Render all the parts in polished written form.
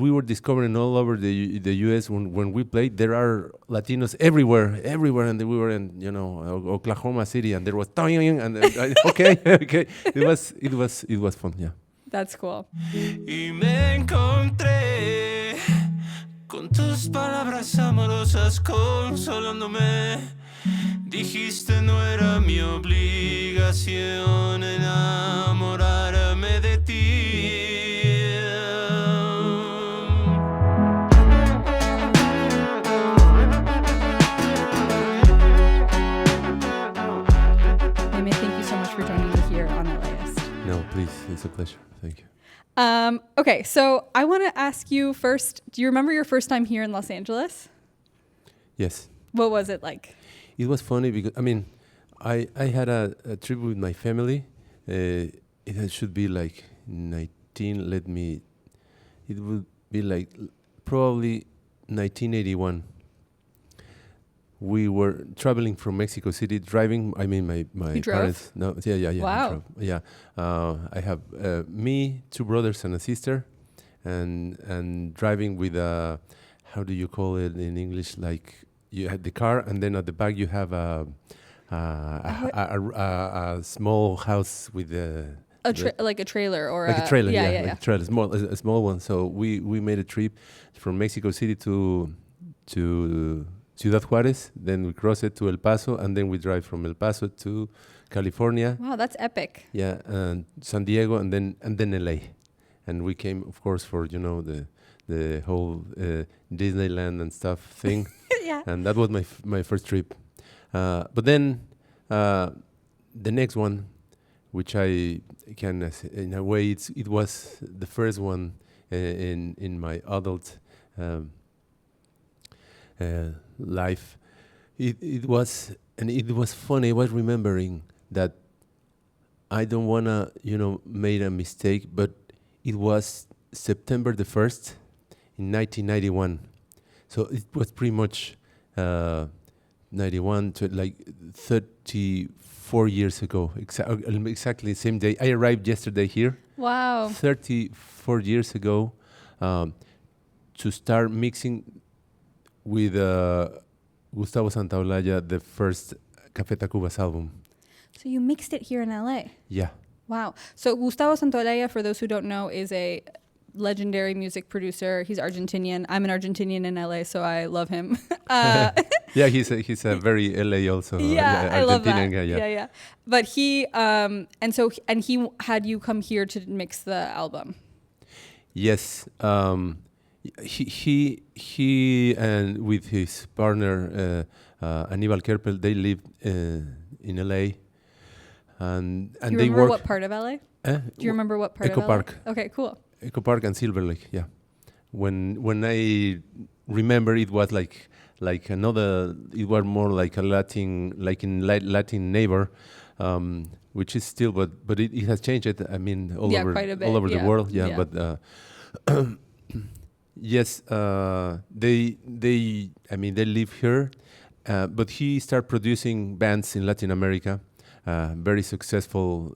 we were discovering all over the U.S. when we played. There are Latinos everywhere, and we were in Oklahoma City, and there was and okay. It was fun, yeah. That's cool. Y me encontré con tus palabras amorosas consolándome. Dijiste no era mi obligación enamorarme de ti. Jaime, thank you so much for joining me here on LAist. No, please, it's a pleasure. Thank you. Okay, so I want to ask you first, do you remember your first time here in Los Angeles? Yes. What was it like? It was funny because, I had a trip with my family. It should be like it would be like probably 1981. We were traveling from Mexico City, driving. My You drove? parents. No, yeah. Wow. Yeah. I have me, 2 brothers and a sister, and driving with how do you call it in English? Like you had the car, and then at the back you have a small house with like a trailer or like a trailer. Yeah. Like a trailer, a small one. So we made a trip from Mexico City to Ciudad Juárez, then we cross it to El Paso, and then we drive from El Paso to California. Wow, that's epic. Yeah, and San Diego, and then LA, and we came, of course, for the whole Disneyland and stuff thing. Yeah. And that was my first trip. But then the next one, which I can in a way it was the first one in my adult life. It was funny. I was remembering that I don't wanna made a mistake, but it was September the 1st in 1991. So it was pretty much 91 to like 34 years ago. Exactly the same day. I arrived yesterday here. Wow. 34 years ago to start mixing with Gustavo Santaolalla, the first Café Tacvba's album. So you mixed it here in LA. Yeah. Wow. So Gustavo Santaolalla, for those who don't know, is a legendary music producer. He's Argentinian. I'm an Argentinian in LA, so I love him. Yeah, he's a very LA also. Yeah, I love that. Guy, yeah. But he he had you come here to mix the album. Yes. He and with his partner Aníbal Kerpel, they lived in LA, and Do you they remember worked. what part of LA? Do you remember what part Echo of LA? Park. Okay, cool. Echo Park and Silver Lake, yeah. When I remember, it was like another. It was more like a Latin neighbor, which is still, but it has changed. All over quite a bit, all over the world, yeah. Yeah. But yes, they live here, but he started producing bands in Latin America. Very successful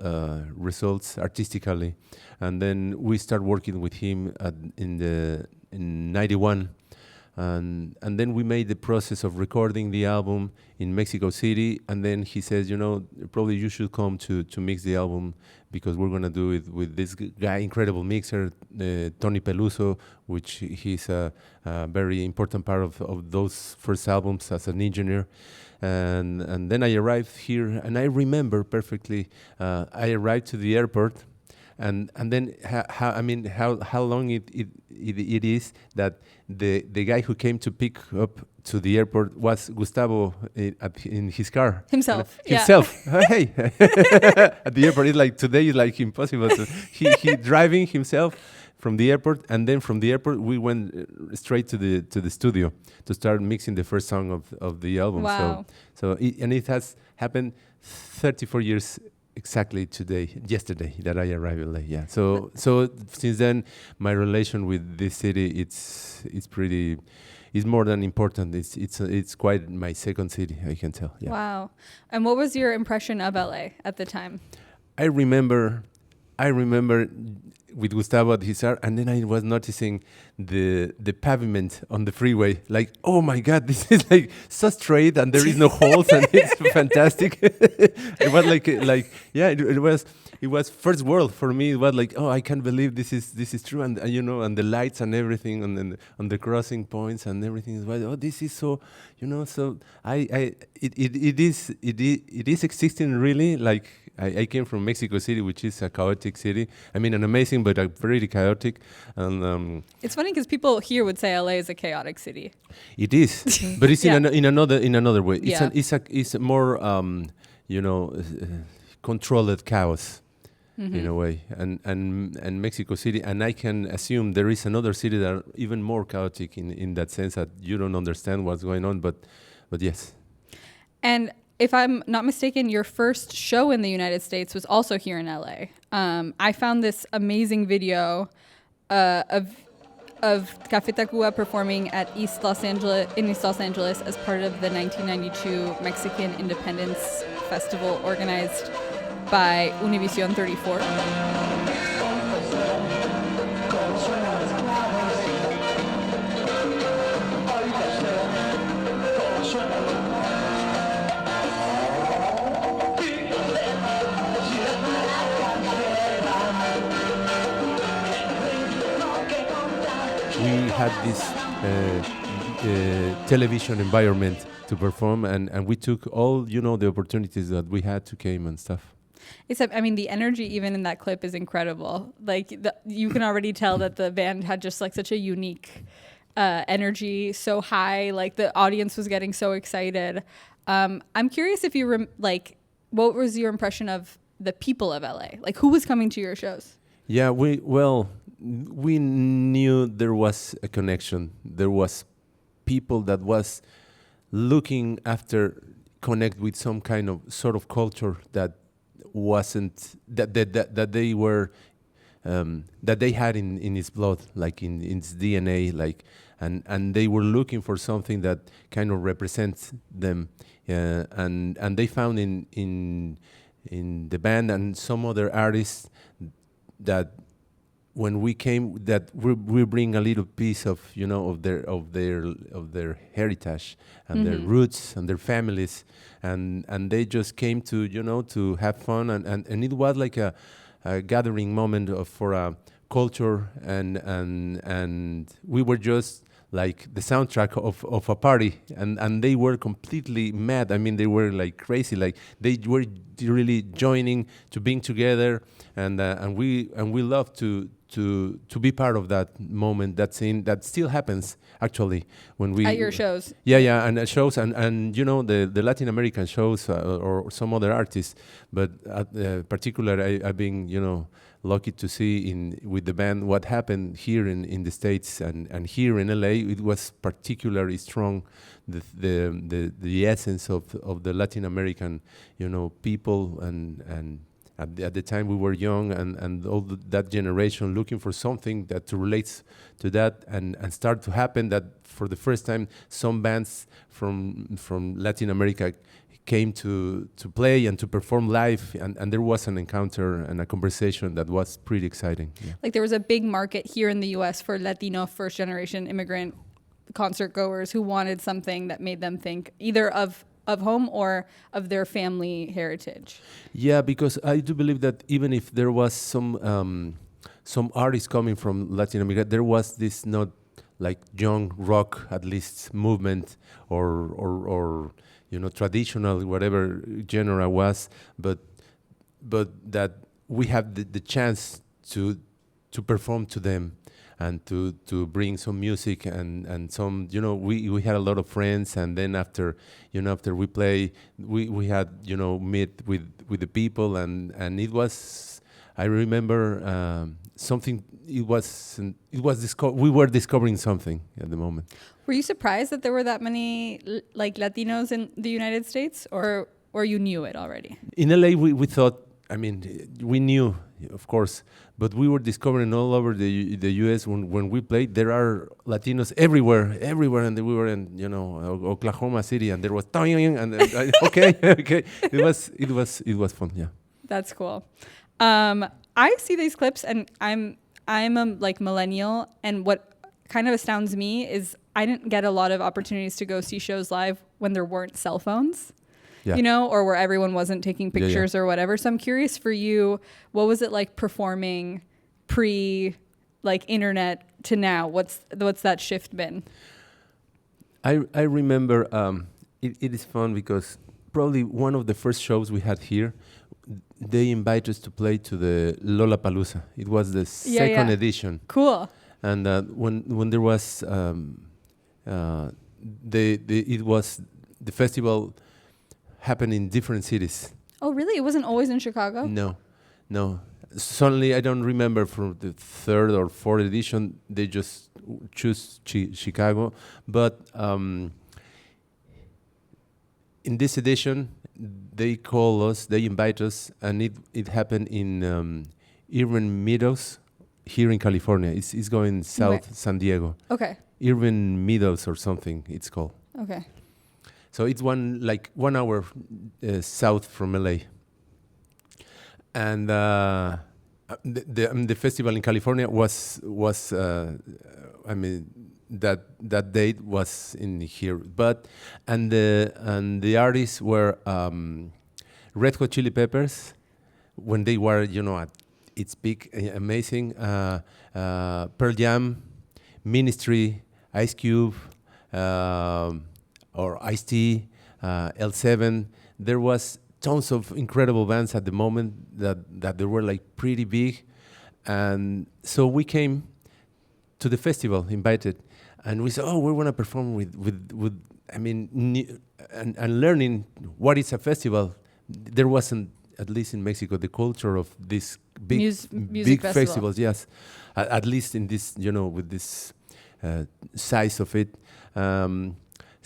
results artistically, and then we start working with him in '91, and then we made the process of recording the album in Mexico City, and then he says, probably you should come to mix the album because we're gonna do it with this guy, incredible mixer, Tony Peluso, which he's a very important part of those first albums as an engineer. And then I arrived here, and I remember perfectly. I arrived to the airport, and then how long it is that the guy who came to pick up to the airport was Gustavo in his car Himself. Hey, at the airport. It's like today is like impossible. He driving himself from the airport, and then from the airport we went straight to the studio to start mixing the first song of the album. Wow. So it has happened 34 years exactly yesterday that I arrived in LA. Yeah. So since then my relation with this city it's more than important. It's quite my second city, I can tell. Yeah. Wow. And what was your impression of LA at the time? I remember I remember with Gustavo at his art, and then I was noticing the pavement on the freeway. Like, oh my God, this is like so straight, and there is no holes, and it's fantastic. It was yeah, it was first world for me. It was like, oh, I can't believe this is true, and you know, and the lights and everything, and on the crossing points and everything. It was, oh, this is so, you know, so it is existing really. Like I came from Mexico City, which is a chaotic city. I mean, an amazing but a very chaotic. And it's funny because people here would say LA is a chaotic city. it is, but it's Yeah. in another way. Yeah. It's a more you know, controlled chaos. In a way, and Mexico City, and I can assume there is another city that are even more chaotic in that sense that you don't understand what's going on, but yes. And if I'm not mistaken, your first show in the United States was also here in LA. I found this amazing video of Café Tacvba performing at East Los Angeles as part of the 1992 Mexican Independence Festival organized by Univision 34. We had this television environment to perform, and we took all, you know, the opportunities that we had to came and stuff. Except, I mean, the energy even in that clip is incredible. Like, you can already tell that the band had just like such a unique energy, so high. Like the audience was getting so excited. I'm curious if you what was your impression of the people of LA? Like, who was coming to your shows? Yeah, we knew there was a connection. There was people that was looking after connect with some kind of sort of culture that wasn't that they were that they had in its blood, like in its DNA, like and they were looking for something that kind of represents them, and they found in the band and some other artists that when we came that we bring a little piece of, you know, of their heritage and their roots and their families, and they just came to, you know, to have fun, and it was like a gathering moment for a culture, and we were just like the soundtrack of a party, and they were completely mad. I mean, they were like crazy, like they were really joining to being together, and we love to be part of that moment, that scene that still happens actually when we At your shows. yeah, and shows and you know the Latin American shows or some other artists, but particular I've been, you know, lucky to see with the band what happened here in the States and here in LA. It was particularly strong, the essence of the Latin American, you know, people, and at the time we were young, and all that generation looking for something that relates to that, and start to happen that for the first time some bands from Latin America came to play and to perform live, and there was an encounter and a conversation that was pretty exciting. Yeah. Like, there was a big market here in the US for Latino first generation immigrant concert goers who wanted something that made them think either of home or of their family heritage. Yeah, because I do believe that even if there was some artists coming from Latin America, there was this not like young rock, at least, movement or you know, traditional, whatever genre was, but that we have the chance to perform to them and to bring some music and some, you know, we had a lot of friends, and then after we play, we had, you know, meet with the people, and it was, I remember something. We were discovering something at the moment. Were you surprised that there were that many like Latinos in the United States, or you knew it already? In LA, we thought, I mean, we knew, of course, but we were discovering all over the U.S. when we played. There are Latinos everywhere, and we were in, you know, Oklahoma City, and there was okay. It was fun, yeah. That's cool. I see these clips, and I'm a like millennial, and what kind of astounds me is I didn't get a lot of opportunities to go see shows live when there weren't cell phones. Yeah. You know, or where everyone wasn't taking pictures or whatever. So I'm curious for you, what was it like performing pre like internet to now? What's that shift been? I remember it is fun because probably one of the first shows we had here, they invited us to play to the Lollapalooza. It was the second edition. Cool. And when there was it was the festival happened in different cities. Oh, really? It wasn't always in Chicago? No. Suddenly, I don't remember from the third or fourth edition, they just choose Chicago. But in this edition, they call us, they invite us, and it happened in Irvine Meadows here in California. It's going south, San Diego. Okay. Irvine Meadows or something, it's called. Okay. So it's 1 hour south from LA. And the festival in California was that date was in here, and the artists were Red Hot Chili Peppers when they were at its peak, amazing. Pearl Jam, Ministry, Ice Cube, or Ice-T, L7. There was tons of incredible bands at the moment that they were like pretty big, and so we came to the festival, invited, and we said, we want to perform with and learning what is a festival. There wasn't, at least in Mexico, the culture of these big music festivals. Yes, at least in this, with this size of it.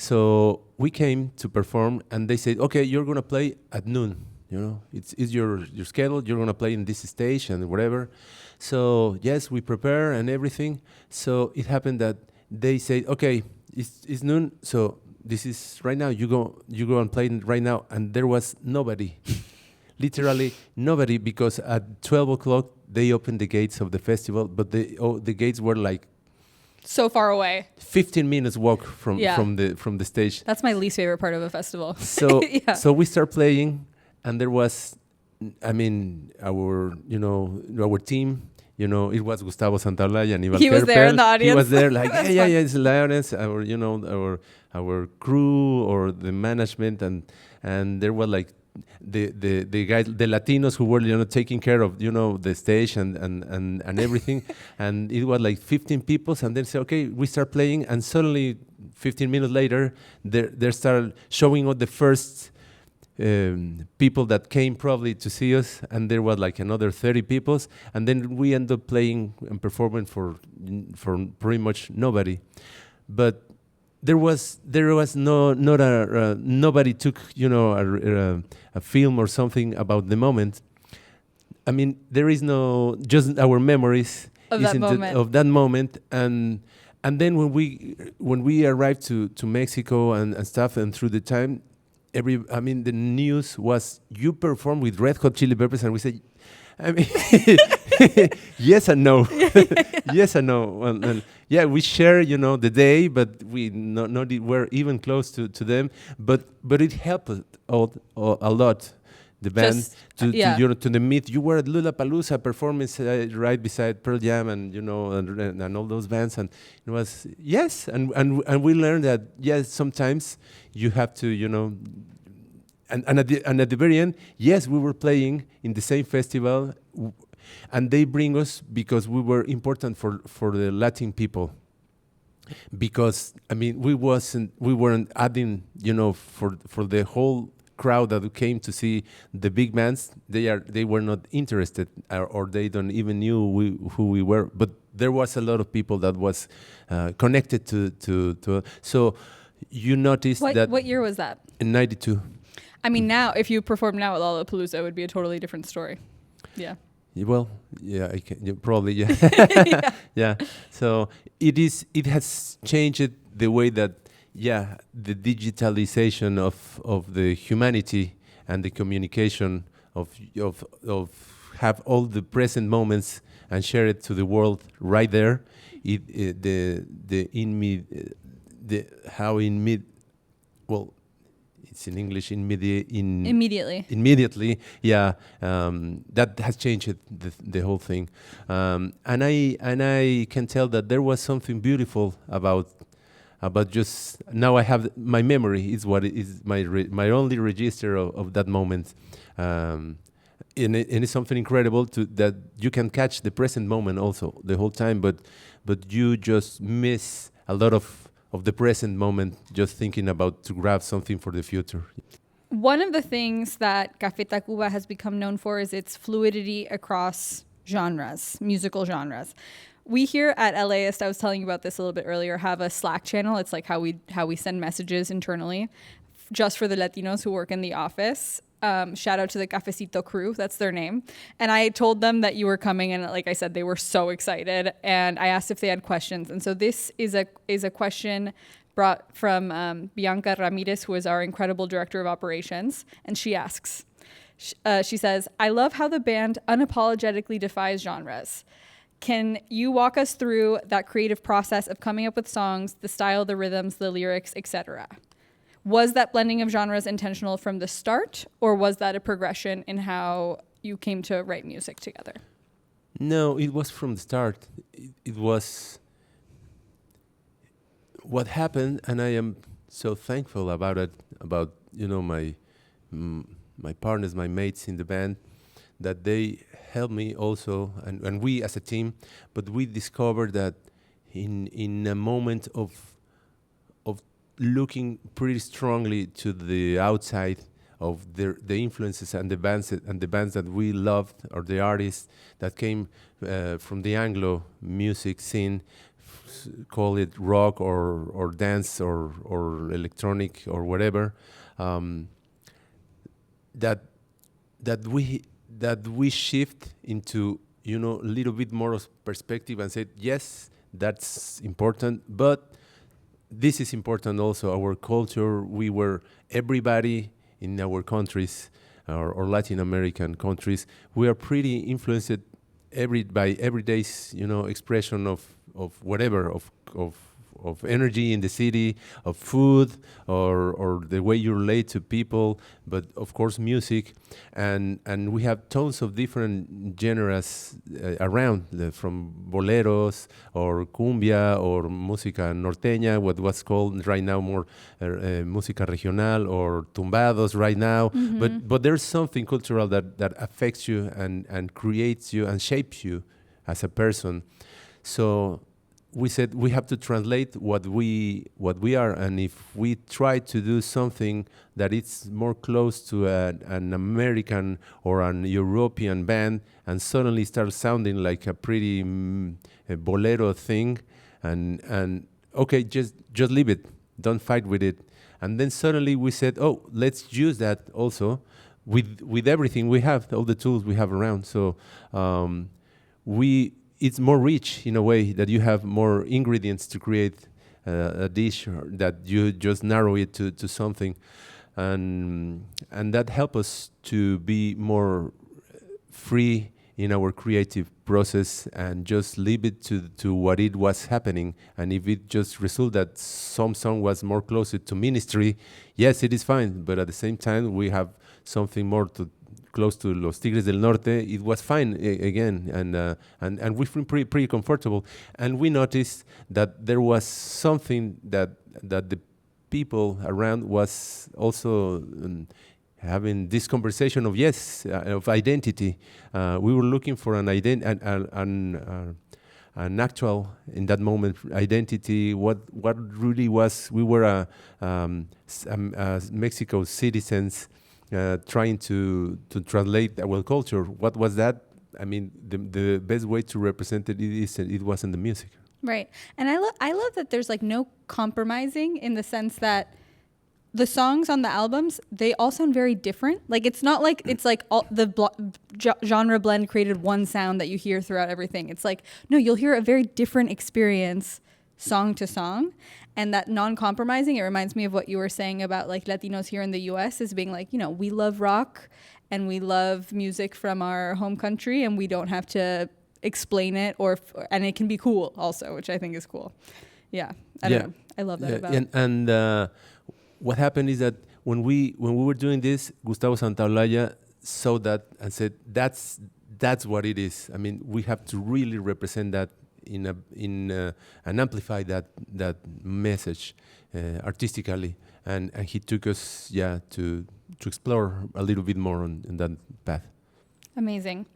So we came to perform, and they said, okay, you're going to play at noon. It's your schedule. You're going to play in this stage and whatever. So yes, we prepare and everything. So it happened that they said, okay, it's noon. So this is right now. You go and play right now. And there was nobody, literally nobody, because at 12 o'clock they opened the gates of the festival, but the gates were like so far away. 15 minutes walk from the stage. That's my least favorite part of a festival. So so we start playing, and there was, our team. It was Gustavo Santaolalla and Ivan He was Kerpel. there in the audience. He was there, like it's Lioness, our crew or the management, and there were like the guys, the Latinos who were taking care of the stage and everything, and it was like 15 people, and then say, okay, we start playing, and suddenly 15 minutes later they started showing up the first people that came probably to see us, and there was like another 30 people, and then we end up playing and performing for pretty much nobody. But there was nobody took a film or something about the moment. There is no, just our memories of that moment, and then when we arrived to Mexico and stuff, and through the time, the news was you performed with Red Hot Chili Peppers, and we said, yes and no. Yes and no. And we share, the day, but we were even close to them. But it helped a lot, the band, to the meet. You were at Lollapalooza performance right beside Pearl Jam and and all those bands, and it was and we learned that sometimes you have to And at the very end, yes, we were playing in the same festival, and they bring us because we were important for the Latin people. Because we weren't adding, for the whole crowd that came to see the big bands. They were not interested, or they don't even knew who we were. But there was a lot of people that was connected to. So you noticed that. What year was that? In '92. Now, if you perform now at Lollapalooza, it would be a totally different story. Yeah. Well, I can, probably, yeah. So it has changed the way that, the digitalization of the humanity and the communication of have all the present moments and share it to the world right there. The well, it's in English immediately. Yeah, that has changed the whole thing, and I can tell that there was something beautiful about just now. I have my memory is what is my only register of that moment. And it's something incredible that you can catch the present moment also the whole time, but you just miss a lot of the present moment just thinking about to grab something for the future. One of the things that Café Tacvba has become known for is its fluidity across genres, musical genres. We here at LAist, I was telling you about this a little bit earlier, have a Slack channel. It's like how we send messages internally just for the Latinos who work in the office. Shout out to the Cafecito crew, that's their name. And I told them that you were coming, and like I said, they were so excited. And I asked if they had questions. And so this is a question brought from Bianca Ramirez, who is our incredible director of operations. And she asks, she says, I love how the band unapologetically defies genres. Can you walk us through that creative process of coming up with songs, the style, the rhythms, the lyrics, etc.? Was that blending of genres intentional from the start, or was that a progression in how you came to write music together? No, it was from the start. It was what happened, and I am so thankful about it, about my partners, my mates in the band, that they helped me also, and we as a team. But we discovered that in a moment of looking pretty strongly to the outside of the influences and the bands that we loved, or the artists that came from the Anglo music scene, call it rock or dance or electronic or whatever, that we shift into a little bit more of perspective and said, yes, that's important, but this is important also, our culture. We were, everybody in our countries, or Latin American countries, we are pretty influenced by everyday's expression of whatever, of energy in the city, of food, or the way you relate to people, but of course music, and we have tons of different genres around, from boleros or cumbia or música norteña, what was called right now more música regional, or tumbados right now. Mm-hmm. But there's something cultural that affects you and creates you and shapes you as a person. So we said we have to translate what we are, and if we try to do something that is more close to an American or an European band, and suddenly start sounding like a pretty bolero thing, and okay, just leave it, don't fight with it. And then suddenly we said, oh, let's use that also with everything we have, all the tools we have around. So it's more rich in a way, that you have more ingredients to create a dish, or that you just narrow it to something, and that helps us to be more free in our creative process, and just leave it to what it was happening. And if it just result that some song was more closer to ministry, yes, it is fine. But at the same time, we have something more close to Los Tigres del Norte, it was fine again, and we feel pretty comfortable. And we noticed that there was something that the people around was also having this conversation of of identity. We were looking for an actual, in that moment, identity. What really was? We were Mexico citizens. Trying to translate our culture. What was that? I mean, the best way to represent it is it was in the music. Right. And I love that there's like no compromising, in the sense that the songs on the albums, they all sound very different. Like, it's not like it's like all genre blend created one sound that you hear throughout everything. It's like, no, you'll hear a very different experience song to song. And that non-compromising, it reminds me of what you were saying about like Latinos here in the US, is being like, we love rock and we love music from our home country, and we don't have to explain it, and it can be cool also, which I think is cool. Yeah, I don't know. I love that about it. And what happened is that when we were doing this, Gustavo Santaolalla saw that and said, that's what it is. I mean, we have to really represent that and amplify that message artistically. And he took us, to explore a little bit more on that path. Amazing.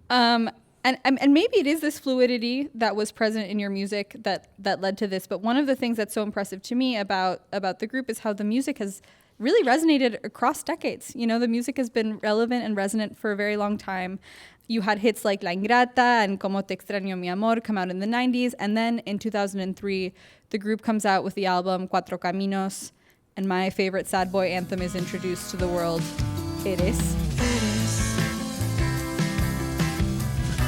And maybe it is this fluidity that was present in your music that led to this. But one of the things that's so impressive to me about the group is how the music has really resonated across decades. You know, the music has been relevant and resonant for a very long time. You had hits like La Ingrata and Como Te Extraño Mi Amor come out in the 90s. And then in 2003, the group comes out with the album Cuatro Caminos. And my favorite sad boy anthem is introduced to the world, Eres.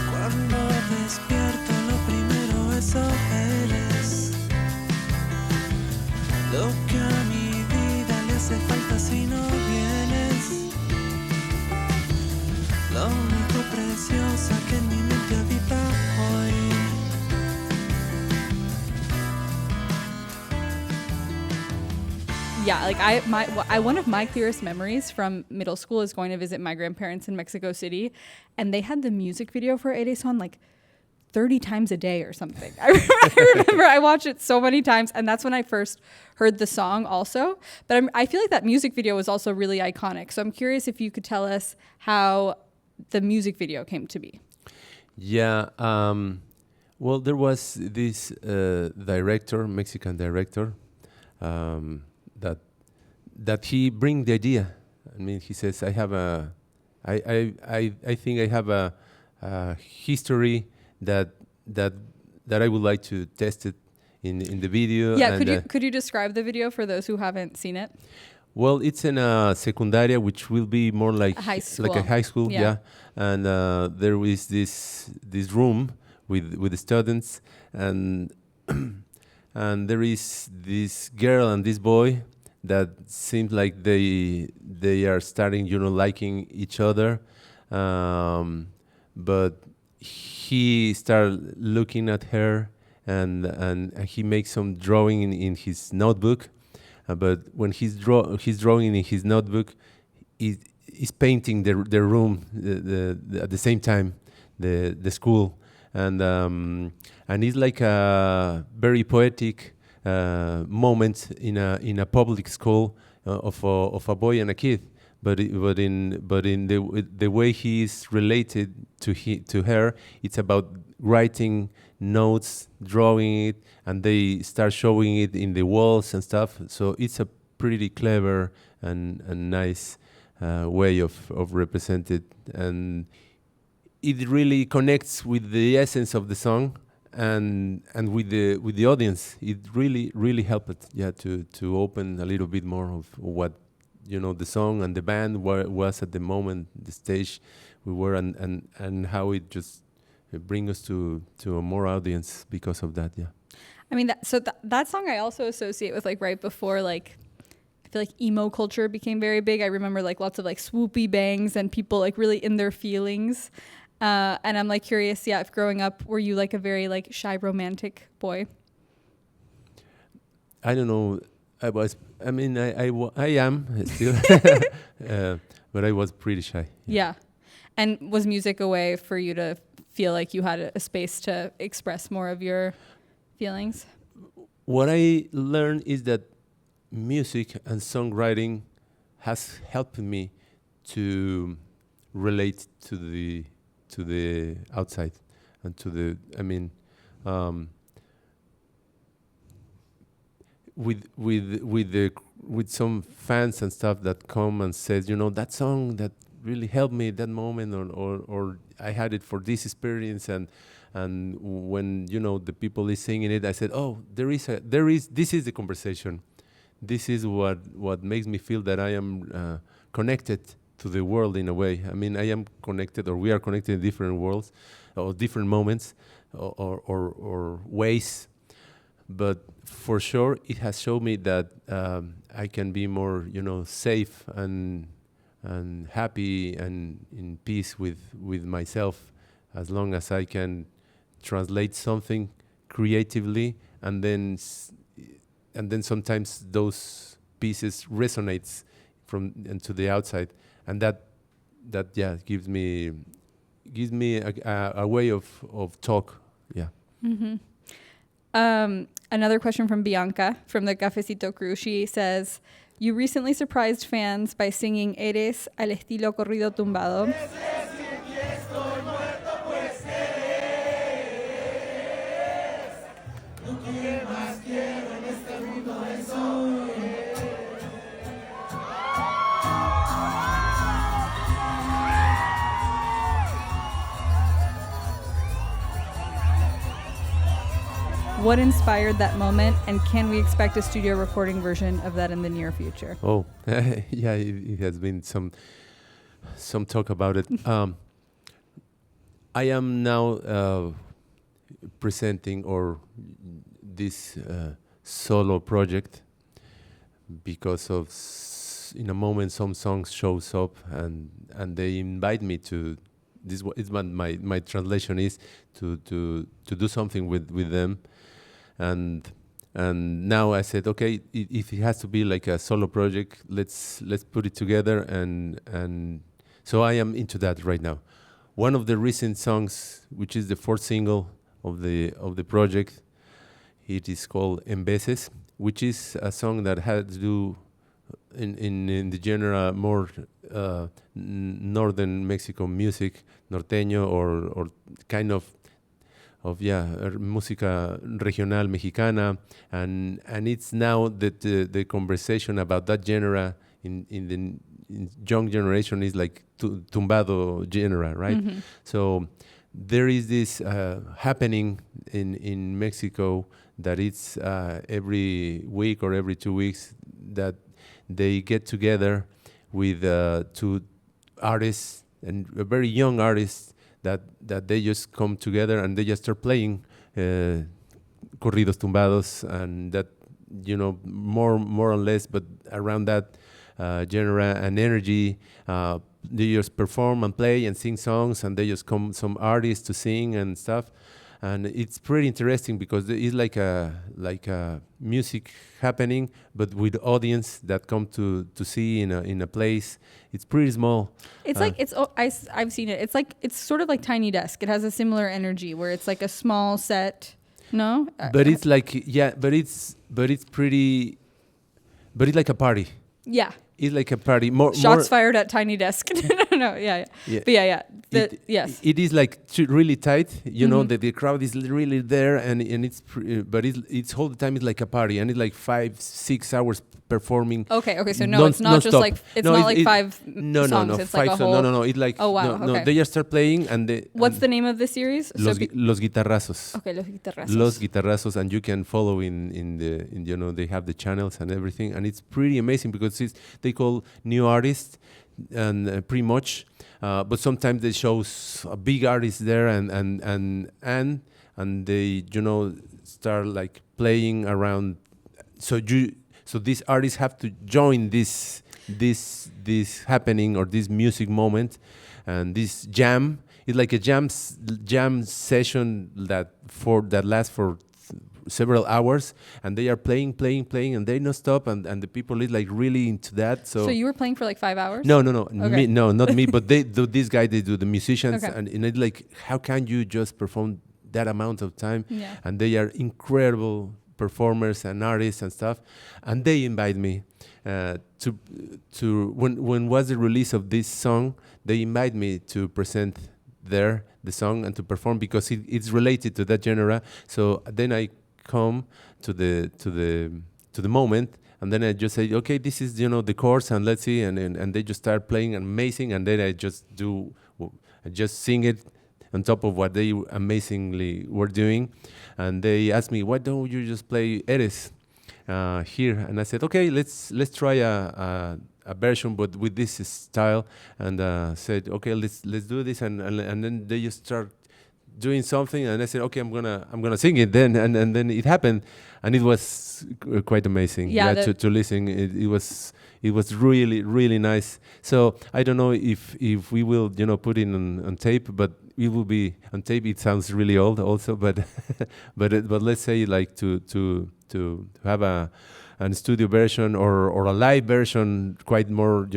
Cuando despierto lo primero eso eres. Lo que a mi vida le hace falta si no vienes. Lo único preciosa que en mi mente habita hoy. Yeah, like one of my clearest memories from middle school is going to visit my grandparents in Mexico City, and they had the music video for Eres on like 30 times a day or something. I remember I watched it so many times, and that's when I first heard the song also. But I feel like that music video was also really iconic. So I'm curious if you could tell us how the music video came to be. Yeah, well, there was this Mexican director, that he bring the idea. I mean, he says, I think I have a history that I would like to test it in the video. Yeah, could you describe the video for those who haven't seen it? Well, it's in a secundaria, which will be more like a high school. Like a high school, yeah. And there is this room with the students, and and there is this girl and this boy that seems like they are starting, liking each other, but he started looking at her, and he makes some drawing in his notebook. But when he's drawing in his notebook, he's painting the room at the same time, the school, and it's like a very poetic moment in a public school of a boy and a kid. But in the way he is related to her, it's about writing notes, drawing it, and they start showing it in the walls and stuff. So it's a pretty clever and nice way of represent it, and it really connects with the essence of the song and with the audience. It really helped, to open a little bit more of what the song and the band was at the moment, the stage we were, and how it just bring us to a more audience because of that. Yeah, I mean, that song I also associate with like right before, like I feel like emo culture became very big. I remember like lots of like swoopy bangs and people like really in their feelings. And I'm like curious, if growing up, were you like a very like shy romantic boy? I don't know. I was. I mean, I am still, but I was pretty shy. Yeah. And was music a way for you to feel like you had a space to express more of your feelings? What I learned is that music and songwriting has helped me to relate to the outside and to the. I mean. With some fans and stuff that come and says, that song that really helped me at that moment, or I had it for this experience, and when the people is singing it, I said, oh, this is the conversation. This is what makes me feel that I am connected to the world in a way. I mean, I am connected, or we are connected in different worlds or different moments or ways. But for sure, it has shown me that I can be more, safe and and happy and in peace with myself, as long as I can translate something creatively, and then sometimes those pieces resonates from into the outside, and that yeah gives me a way of talk. Yeah. Another question from Bianca from the Cafecito crew. She says, you recently surprised fans by singing Eres al estilo corrido tumbado. What inspired that moment, and can we expect a studio recording version of that in the near future? Oh, yeah, it has been some talk about it. I am now presenting or this solo project because of in a moment some songs shows up and they invite me to this. Is what my translation is to do something with them. And now I said, okay, if it has to be like a solo project, let's put it together, and so I am into that right now. One of the recent songs, which is the fourth single of the project, it is called Eres, which is a song that had to do in the genre more northern Mexico music, norteño or kind of música regional mexicana, and it's now that the conversation about that genre in young generation is like tumbado genre, right? Mm-hmm. So there is this happening in Mexico that it's every week or every 2 weeks that they get together with two artists, and a very young artists, that they just come together and they just start playing corridos tumbados, and that, you know, more or less, but around that genre and energy. They just perform and play and sing songs, and they just come some artists to sing and stuff. And it's pretty interesting because it's like a music happening, but with audience that come to see in a place. It's pretty small. It's I've seen it. It's sort of like Tiny Desk. It has a similar energy where it's like a small set. No, but it's like but it's pretty, but it's like a party. Yeah. It's like a party. Shots fired at Tiny Desk. No, yeah. But yeah. Yes. It is like really tight. You know that the crowd is really there, and it's but it's whole the time. It's like a party, and it's like 5-6 hours performing. Okay. So no, it's not just like it's not like five songs. No. It's like a whole. No. It's like okay. They just start playing, and what's the name of the series? Los Guitarrazos. Okay, Los Guitarrazos. Los Guitarrazos, and you can follow in you know, they have the channels and everything, and it's pretty amazing because they call new artists, and pretty much, but sometimes they shows a big artist there, and they, you know, start like playing around. So these artists have to join this happening, or this music moment, and this jam is like a jam session that lasts for several hours, and they are playing, and they don't stop, and the people is like really into that. So you were playing for like 5 hours? No. Okay. Not me, but they do. This guy, they do the musicians, okay. and it's like, how can you just perform that amount of time? Yeah. And they are incredible performers and artists and stuff, and they invite me to when was the release of this song, they invite me to present there the song and to perform, because it's related to that genre. So then I come to the moment, and then I just say, okay, this is, you know, the chords, and let's see, and they just start playing amazing, and then I just sing it on top of what they amazingly were doing. And they asked me, why don't you just play Eres here? And I said, okay, let's try a version, but with this style. And said, okay, let's do this, and then they just start doing something, and I said, okay, I'm gonna sing it then, and then it happened, and it was quite amazing. Yeah, to listen, it was really really nice. So I don't know if we will put it on tape, but it will be on tape. It sounds really old also, but but let's say like to have a studio version or a live version, quite more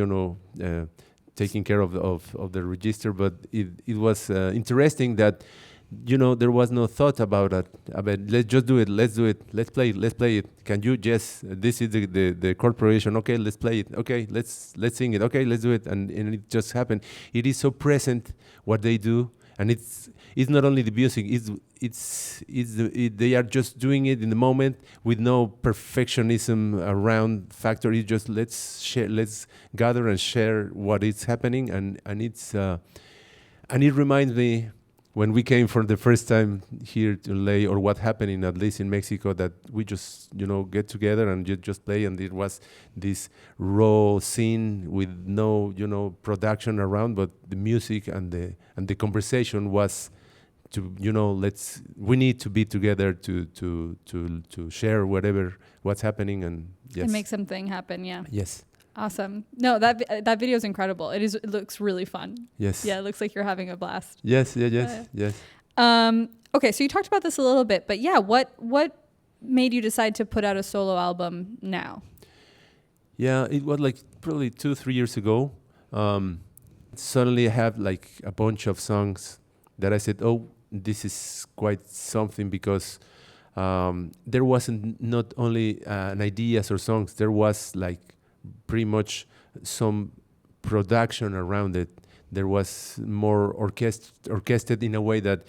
taking care of the register. But it was interesting that there was no thought about it. About let's just do it. Let's do it. Let's play it. Can you just this is the corporation? Okay, let's play it. Okay, let's sing it. Okay, let's do it. And it just happened. It is so present what they do, and it's not only the music. They are just doing it in the moment with no perfectionism around factor. It's just let's gather and share what is happening, and it's and it reminds me when we came for the first time here to LA, or what happened at least in Mexico, that we just get together and just play, and it was this raw scene with no production around, but the music and the conversation was to we need to be together to share what's happening, and yes, and make something happen. Yeah. Yes. Awesome. No, that video is incredible. It looks really fun. Yes. Yeah, it looks like you're having a blast. Yes. Okay, so you talked about this a little bit, but yeah, what made you decide to put out a solo album now? Yeah, it was like probably 2-3 years ago. Suddenly I have like a bunch of songs that I said, oh, this is quite something, because there wasn't not only an ideas or songs, there was like pretty much some production around it. There was more orchestrated in a way that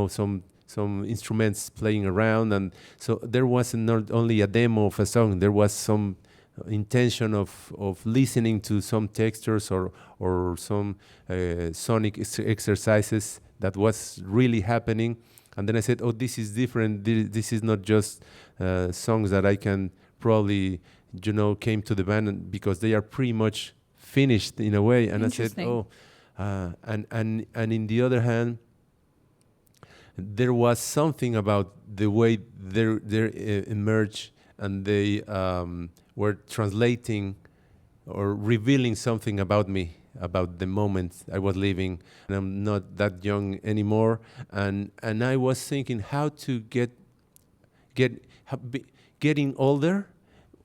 some instruments playing around, and so there was not only a demo of a song. There was some intention of listening to some textures or some sonic exercises that was really happening. And then I said, oh, this is different. This is not just songs that I can probably came to the band because they are pretty much finished in a way. And I said, oh, and in the other hand, there was something about the way they emerged, and they were translating or revealing something about me, about the moment I was living. And I'm not that young anymore, and I was thinking how to getting older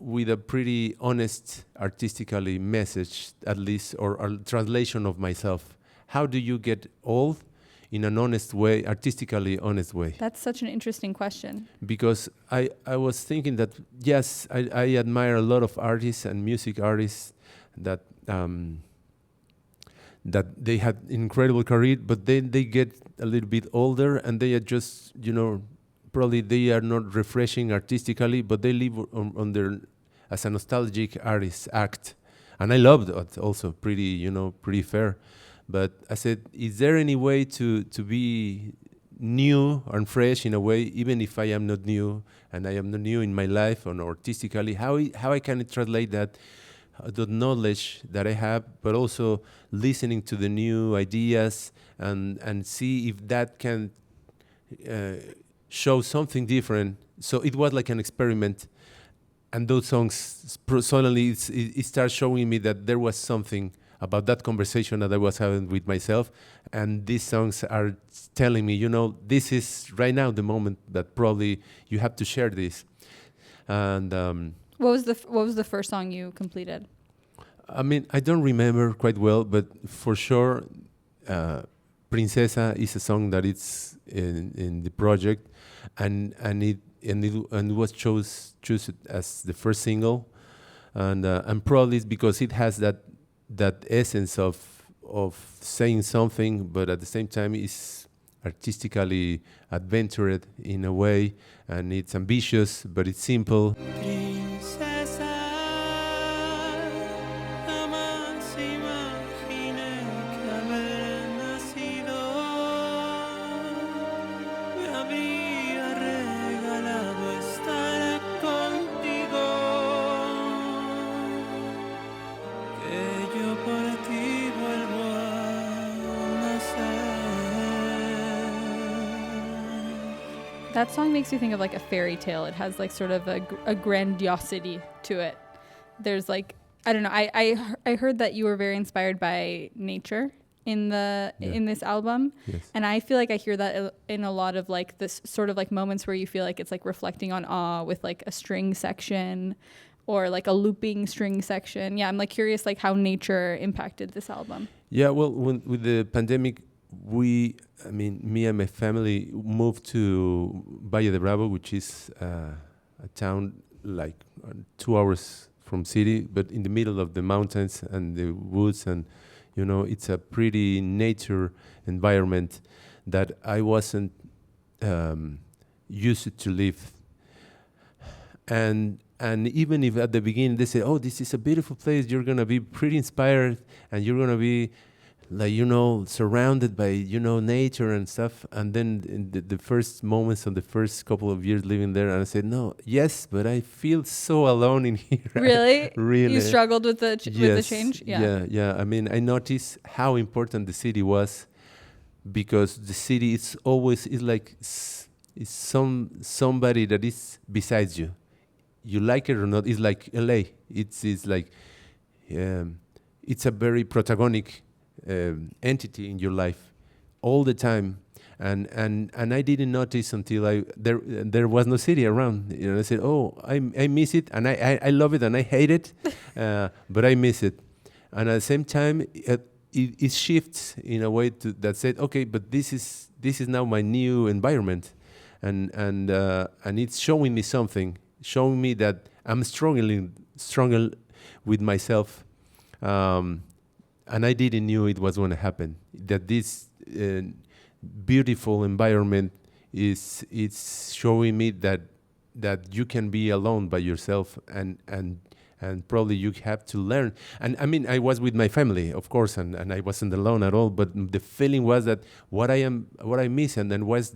with a pretty honest artistically message, at least, or a translation of myself. How do you get old in an honest way, artistically honest way? That's such an interesting question. Because I was thinking that, yes, I admire a lot of artists and music artists that they had incredible career, but then they get a little bit older and they are just, probably they are not refreshing artistically, but they live on their as a nostalgic artist act. And I loved it also, pretty fair. But I said, is there any way to be new and fresh in a way, even if I am not new and I am not new in my life or artistically? How I can translate that, the knowledge that I have, but also listening to the new ideas and see if that can show something different. So it was like an experiment. And those songs, suddenly it starts showing me that there was something about that conversation that I was having with myself. And these songs are telling me, this is right now the moment that probably you have to share this. And what was the first song you completed? I mean, I don't remember quite well, but for sure, Princesa is a song that it's in the project, and it was chosen as the first single, and probably it's because it has that essence of saying something, but at the same time is artistically adventured in a way, and it's ambitious, but it's simple. Princesa, jamás imaginé que haber nacido me había regalado estar contigo, que yo por ti vuelvo a nacer. That song makes me think of like a fairy tale. It has like sort of a grandiosity to it. There's like, I don't know. I heard that you were very inspired by nature in this album. Yes. And I feel like I hear that in a lot of like this sort of like moments where you feel like it's like reflecting on awe with like a string section or like a looping string section. Yeah, I'm like curious like how nature impacted this album. Yeah, well, with the pandemic, me and my family moved to Valle de Bravo, which is a town like 2 hours from city, but in the middle of the mountains and the woods, and it's a pretty nature environment that I wasn't used to live. And even if at the beginning they say, "Oh, this is a beautiful place," you're gonna be pretty inspired, and you're gonna be like surrounded by nature and stuff. And then in the first moments of the first couple of years living there, and I said, "No, yes, but I feel so alone in here." Really? Really. You struggled with the change? Yeah. I mean, I noticed how important the city was, because the city is like somebody that is besides you. You like it or not, it's like LA. It's like it's a very protagonic entity in your life all the time, and I didn't notice until there was no city around. I said, "Oh, I miss it, and I love it, and I hate it, but I miss it." And at the same time, it shifts in a way that said, "Okay, but this is now my new environment," and it's showing me something. Showing me that I'm struggling with myself, and I didn't knew it was going to happen. That this beautiful environment is showing me that you can be alone by yourself, and probably you have to learn. And I mean, I was with my family, of course, and I wasn't alone at all. But the feeling was that what I miss, and I was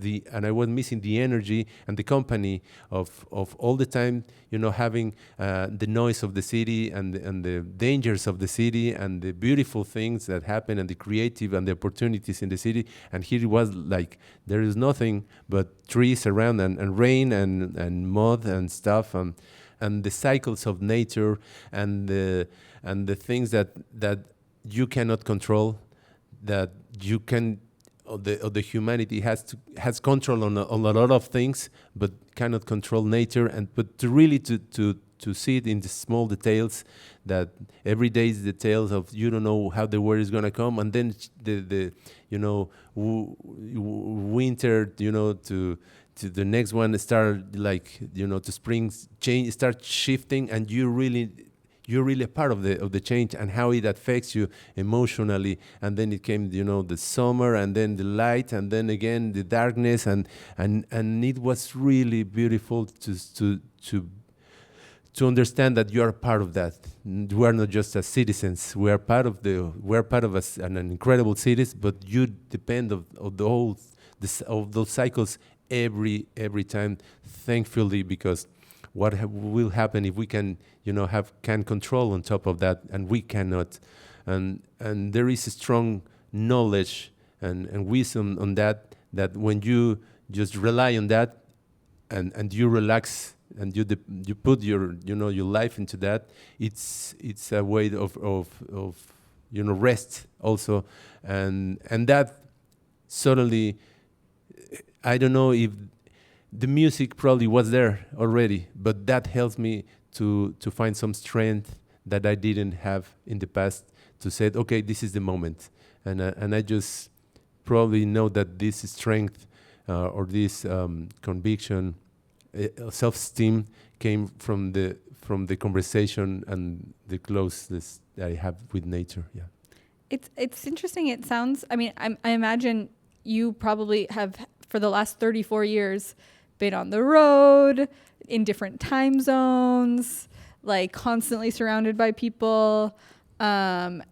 missing the energy and the company of all the time, having the noise of the city and the dangers of the city and the beautiful things that happen and the creative and the opportunities in the city. And here it was like there is nothing but trees around and rain and mud and stuff. And the cycles of nature and the things that you cannot control, that you can, or the humanity has control on a lot of things, but cannot control nature. But to really to see it in the small details, that every day is details of you don't know how the weather is gonna come, and then the winter, to the next one start like to spring change start shifting, and you're really a part of the change and how it affects you emotionally. And then it came the summer, and then the light, and then again the darkness, and it was really beautiful to understand that you are part of that. We are not just as citizens. We are part of an incredible cities, but you depend of those cycles every time, thankfully, because what will happen if we can can control on top of that, and we cannot, and there is a strong knowledge and wisdom on that when you just rely on that and you relax and you put your your life into that, it's a way of rest also, and that suddenly, I don't know if the music probably was there already, but that helps me to find some strength that I didn't have in the past, to say, okay, this is the moment. And I just probably know that this strength or this conviction, self-esteem came from the conversation and the closeness that I have with nature. Yeah. It's interesting. It sounds, I imagine you probably have, for the last 34 years, been on the road in different time zones, like constantly surrounded by people. And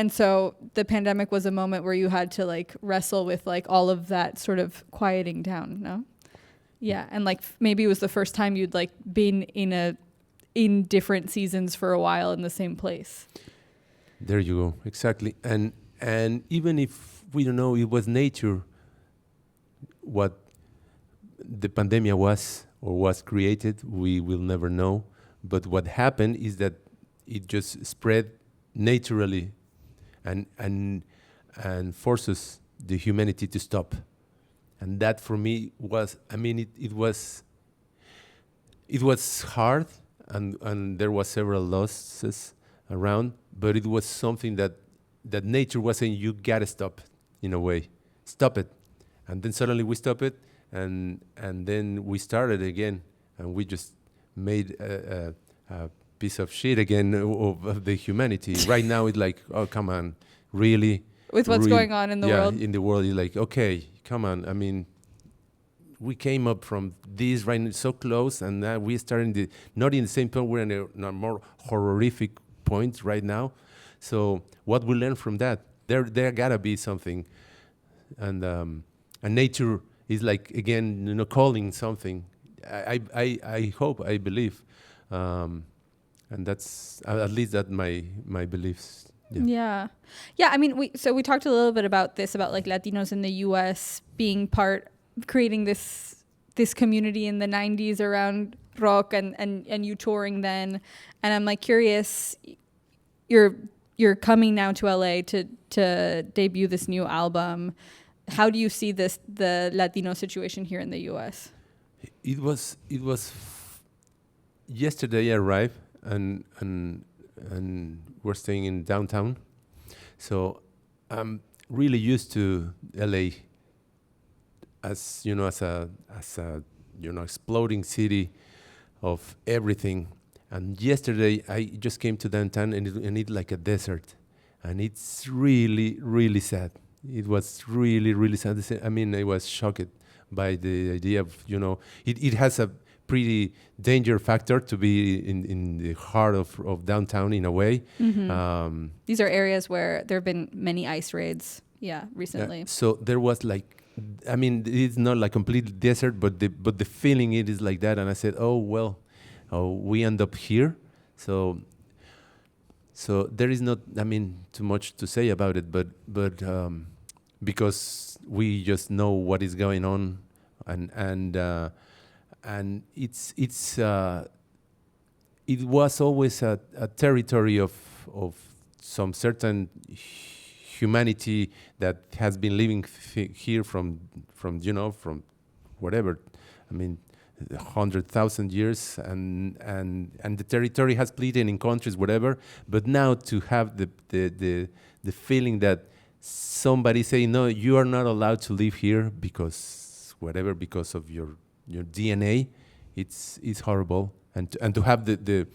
so the pandemic was a moment where you had to like wrestle with like all of that sort of quieting down, no? Yeah. And like maybe it was the first time you'd like been in different seasons for a while in the same place. There you go. Exactly. And even if we don't know it was nature, what the pandemic was created, we will never know. But what happened is that it just spread naturally, and forces the humanity to stop. And that for me was, I mean, it was hard, and there was several losses around, but it was something that nature was saying, you gotta stop, in a way, stop it. And then suddenly we stop it, and then we started again, and we just made a piece of shit again of the humanity. Right now it's like, oh, come on, really? With what's going on in the world? Yeah, in the world, it's like, okay, come on. I mean, we came up from this right now, so close, and now we're starting not in the same point, we're in a more horrific point right now. So what we learn from that? There gotta be something, and nature is like, again, calling something. I hope, I believe, and that's at least that my beliefs. Yeah. I mean, we talked a little bit about this, about like Latinos in the U.S. being creating this community in the 90s around rock, and you touring then. And I'm like curious, you're coming now to LA to debut this new album. How do you see the Latino situation here in the U.S.? It was yesterday I arrived, and we're staying in downtown. So I'm really used to LA as a exploding city of everything. And yesterday I just came to downtown, and it's like a desert, and it's really, really sad. It was really, really sad. I mean, I was shocked by the idea of, it has a pretty danger factor to be in the heart of downtown in a way. Mm-hmm. These are areas where there have been many ICE raids, recently. So there was like, I mean, it's not like completely desert, but the feeling it is like that. And I said, we end up here. So there is not, I mean, too much to say about it, but because we just know what is going on, and it was always a territory of some certain humanity that has been living here from whatever, I mean, 100,000 years, and the territory has split in countries, whatever. But now to have the feeling that somebody say, no, you are not allowed to live here because of your DNA, it's horrible. And to have the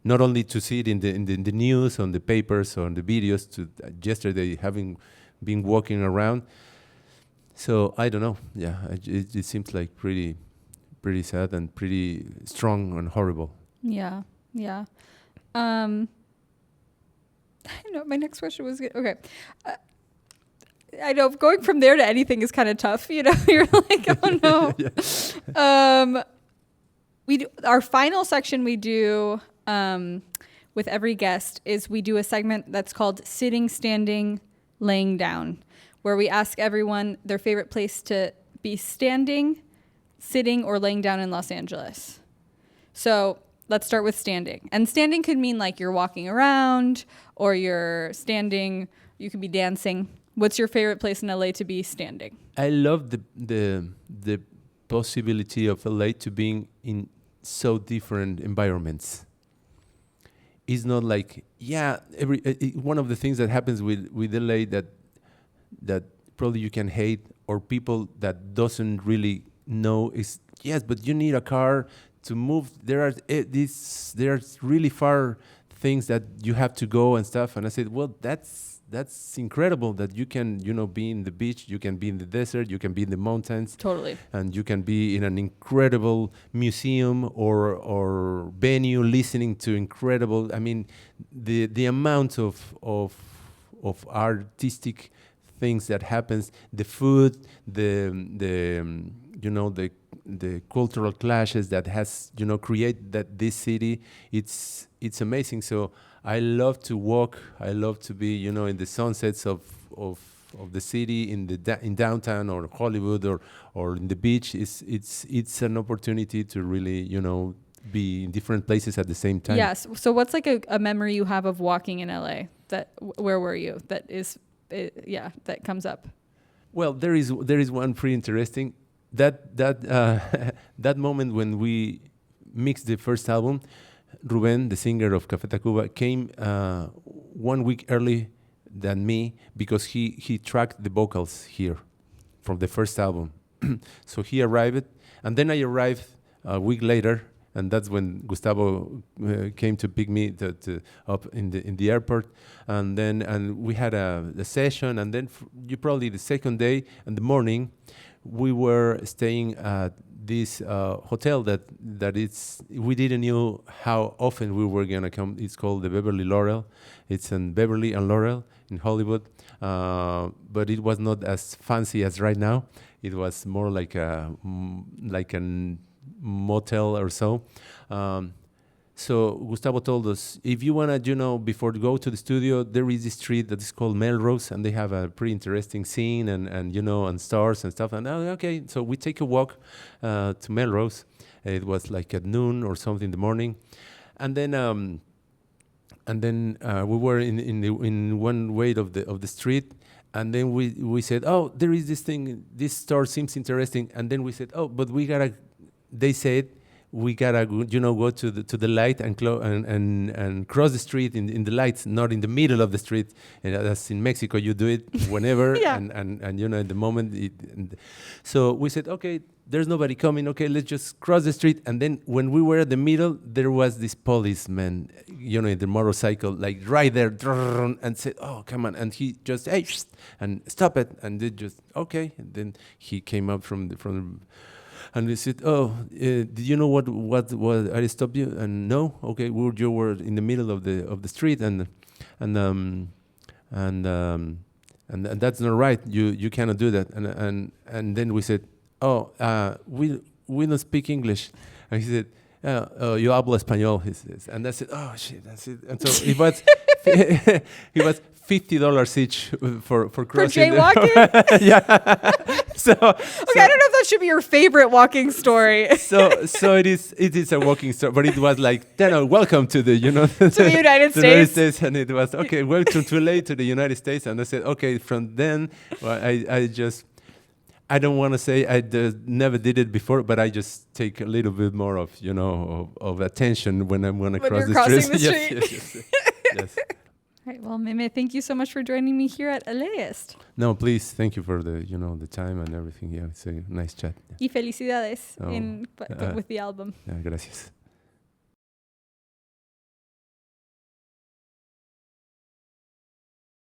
not only to see it in the news, on the papers, on the videos, to yesterday having been walking around. So I don't know. Yeah, it seems like pretty sad and pretty strong and horrible. Yeah. I know my next question was good. Okay. I know going from there to anything is kind of tough. You're like, oh no. Yeah. We do, our final section we do with every guest is we do a segment that's called Sitting, Standing, Laying Down, where we ask everyone their favorite place to be standing, sitting, or laying down in Los Angeles. So let's start with standing. And standing could mean like you're walking around, or you're standing, you could be dancing. What's your favorite place in LA to be standing? I love the possibility of LA to being in so different environments. It's not like, one of the things that happens with LA that probably you can hate, or people that doesn't really know, is, yes, but you need a car to move. There are really far things that you have to go and stuff. And I said, well, that's incredible that you can, be in the beach, you can be in the desert, you can be in the mountains. Totally. And you can be in an incredible museum or venue listening to incredible, I mean, the amount of artistic things that happens, the food, the cultural clashes that has, create this city, it's amazing. So I love to walk. I love to be, in the sunsets of of the city in in downtown or Hollywood or in the beach. It's an opportunity to really, be in different places at the same time. Yes. So what's like a memory you have of walking in LA? Where were you? That comes up. Well, there is one pretty interesting. That moment when we mixed the first album, Ruben, the singer of Café Tacvba, came 1 week early than me because he tracked the vocals here from the first album. So he arrived, and then I arrived a week later, and that's when Gustavo came to pick me up in the airport, and we had a session, and then probably the second day in the morning, we were staying at this hotel that we didn't know how often we were gonna come. It's called the Beverly Laurel. It's in Beverly and Laurel in Hollywood, but it was not as fancy as right now. It was more like a motel or so. So Gustavo told us, if you wanna, before to go to the studio, there is this street that is called Melrose, and they have a pretty interesting scene and stars and stuff. And okay, so we take a walk to Melrose. It was like at noon or something in the morning, and then we were in one way of the street, and then we said, oh, there is this thing. This store seems interesting, and then we said, oh, but we gotta. They said, we gotta go to the light and cross the street in the lights, not in the middle of the street. As in Mexico, you do it whenever yeah. and at the moment. So we said, okay, there's nobody coming. Okay, let's just cross the street. And then when we were at the middle, there was this policeman, in the motorcycle, like right there, and said, oh, come on. And he just, hey, and stop it. And they just, okay. And then he came up from and we said, "Oh, did you know what I stopped you?" And no, okay, you were in the middle of the street, and that's not right. You cannot do that. And then we said, "Oh, we don't speak English." And he said, "Yo hablo español." He says, and I said, "Oh shit, that's it." And so it was $50 each for crossing. For jaywalking? Yeah. So I don't know if that should be your favorite walking story. so it is a walking story, but it was like, welcome to the to the United to the United States. States, and it was okay. Welcome to LA to the United States, and I said, okay. From then, I don't want to say I never did it before, but I just take a little bit more of of attention when I'm gonna cross the street. Yes. All right, well, Meme, thank you so much for joining me here at LAist. No, please, thank you for the time and everything. Yeah, it's a nice chat. Y felicidades Oh, with the album. Gracias.